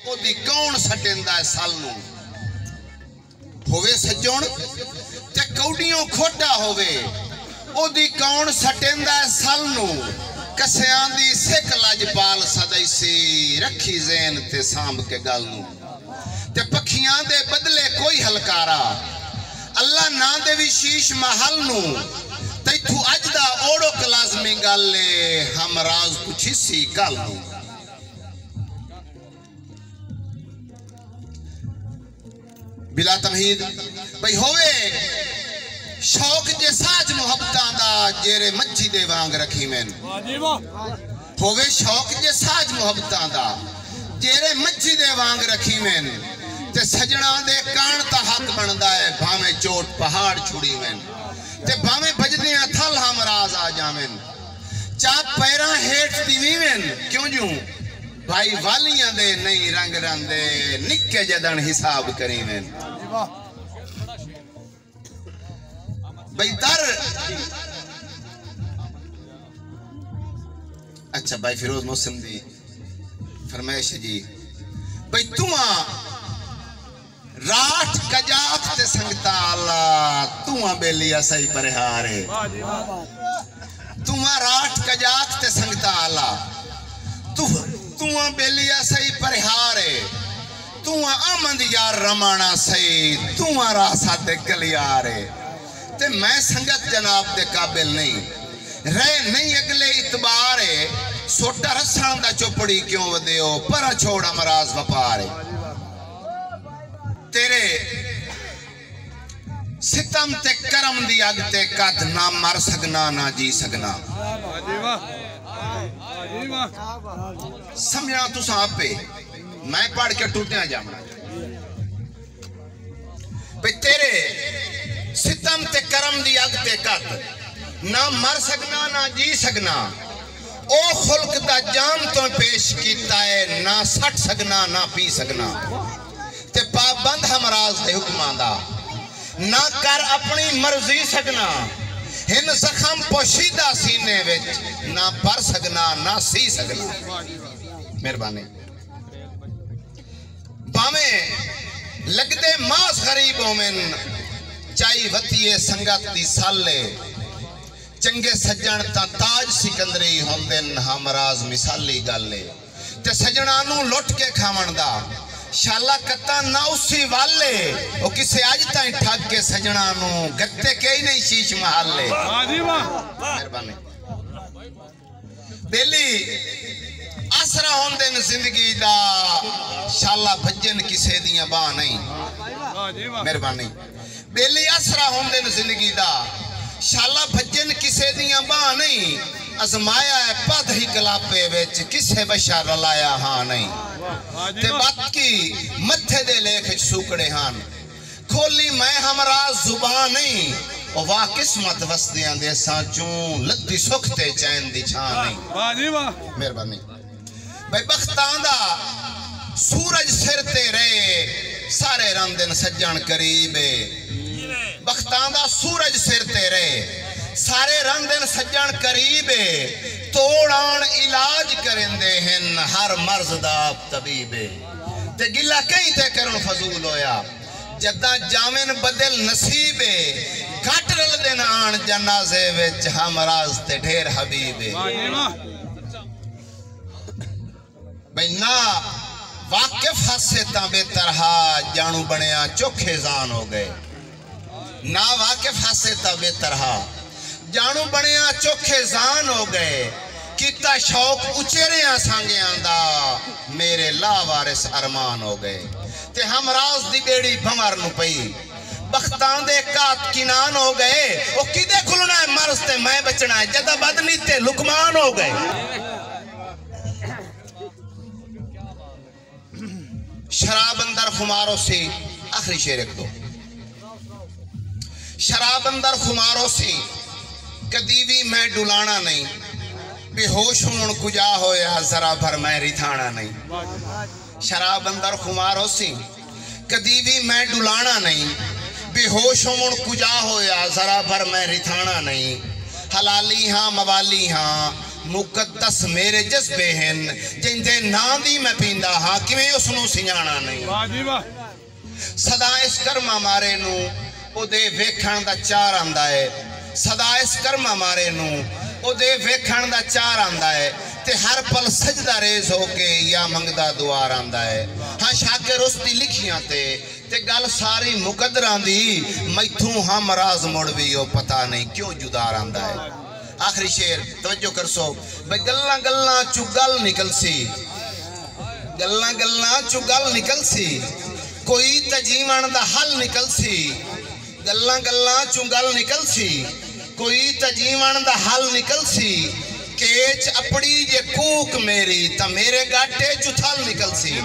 ओदी कौन सटेंदा है साल नू होवे सज्जण ते कौडियों खोटा होवे ओदी कौन सटेंदा है साल नू कसियां दी सिक लजपाल सदैसी रखी ज़ैन ते सांभ के गल नू ते पखियां दे बदले कोई हलकारा अल्लाह ना दे भी शीश महल नू तैथू अज दा ओड़ो लाज़मी गल हम राज पुछी सी कल नू बिला तमहीद भाई होवे शौक जे साज मुहब्बतां दा जेरे मच्छी दे वांग रखी मैन होवे शौक जे साज मुहब्बतां दा जेरे मच्छी दे वांग रखी मैन ते सजना दे कान ता हक बनदा है भावे चोट पहाड़ छुड़ी मैन ते भावे बजदे थल हम राज आ जावेन चा पैरा हेठ दीवीन क्यों जूं भाई वालियां दे नहीं रंग रंदे निक्के जदन हिसाब करीवेन भाई दर अच्छा भाई फिरोज मौसम दी फरमाइश जी भाई तुआ राठ कजात ते संगता अल्लाह तुआ बेलिया सही परिहारे तुआ राठ कजात ते संगता अल्लाह तुआ बेलिया सही परिहारे तुआ आमंद यार रमाना सही तुआ रासा ते कलियारे ते मैं संगत जनाब दे काबिल नहीं रहे नहीं अगले इतबारे सोटा रसान दा चोपड़ी क्यों वदेओ पर छोड़ अमराज वपारे तेरे सितम ते करम दी अग ते कद ना मर सकना ना जी सकना समझा तुसा आपे मैं पढ़ के टूटिया जामना भाई तेरे सितम ते करम दी अग ते कद ना मर सकना ना जी सकना ओ खुल्क दा जाम तो पेश कीता है ना सट सकना ना पी सकना ते पाबंद हमराज दे हुक्मां दा ना कर अपनी मर्जी सकना हिन जख्म पोशीदा सीने विच ना पर सकना ना सी सकना मेहरबानी भावे लगदे मास गरीब होवेन चाई वतिए संगत दी साले चंगे सज्जण ता ताज सिकंदरी होंदन हमराज मिसाली गल्ले ते सजणा नु लुट के खावण दा शाला कत्ता ना उसी वाले ओ किसे आज ताई ठग के सजणा नु गत्ते के ही नहीं शीश महल्ले मेहरबानी बेली आसरा होंदन जिंदगी दा शाला भजन किसे दियां बां नहीं मेहरबानी बेली आसरा होंदन जिंदगी दा शाला भजन किसे दियां बां नहीं अजमाया है पद ही कलापे विच किसे बशा रलाया हां नहीं ते बात की मथे दे लेख सुकड़े हान खोली मैं हमरा जुबान नहीं ओ वाह किस्मत वसदियां दे साचूं लद्दी सुख ते चैन दी छां नहीं वाह जी वाह मेहरबानी भाई बख्तां दा सूरज सिर ते रहे सारे रंदन सज्जण करीबे बख्तां दा सूरज सिर ते रहे सारे रंदन सज्जण करीबे तोड़ान इलाज करेंदे हन हर मर्ज दा तबीबे ते गिला कहीं ते करन फजूल होया जदा जावेन बदल नसीबे घट रल दिन आन जनाजे विच हमराज ते ढेर हबीबे भाई ना वाकिफ हसे ता बेतरहा जानू बनया चोखे जान हो गए ना वाकिफ हसे ता बेतरहा जानू बनया चोखे जान हो गए किता शौक उचेरिया सांगियां दा मेरे लावारिस अरमान हो गए ते हमराज दी बेड़ी भंवर नु पई बख्तां दे कात किनान हो गए ओ किदे खुलना है मर्ज ते मैं बचना है जदा बदनी ते लुकमान हो गए शराब अंदर खुमारों से आखिरी शेर एक दो शराब अंदर खुमारों से कदी भी मैं डुलाना नहीं बेहोश होन कुजा होया जरा भर मैं रिथाना नहीं शराब अंदर खुमारों से कदी भी मैं डुलाना नहीं बेहोश होन कुजा होया जरा भर मैं रिथाना नहीं हलाली हाँ मवाली हाँ मुकद्दस मेरे जज्बे हैं जिंदे नां दी मैं पींदा हाँ किवें उसनू सियाणा नहीं। वाह जी वाह। सदा इस कर्मा मारे नू ओदे वेखण दा चार आंदा है। सदा इस कर्मा मारे नू ओदे वेखण दा चार आंदा है ते हर पल सजदा रेज होके या मंगदा दुआर आंदा है। हाँ शाकिर उसदी लिखियां ते गल सारी मुकद्दरां दी मैथू हम राज मुड़ भी ओ पता नहीं क्यों जुदार आंदा है। आखिरी शेर तवज्जो कर सो भाई गल्ला गल्ला चु गल निकल सी, गल्ला गल्ला चु गल निकल सी, कोई तजीवन दा हल निकल सी। गल्ला गल्ला चु गल निकल सी, कोई तजीवन दा हल निकल सी। केच अपड़ी जे कूक मेरी ता मेरे गाटे चुथल निकल सी।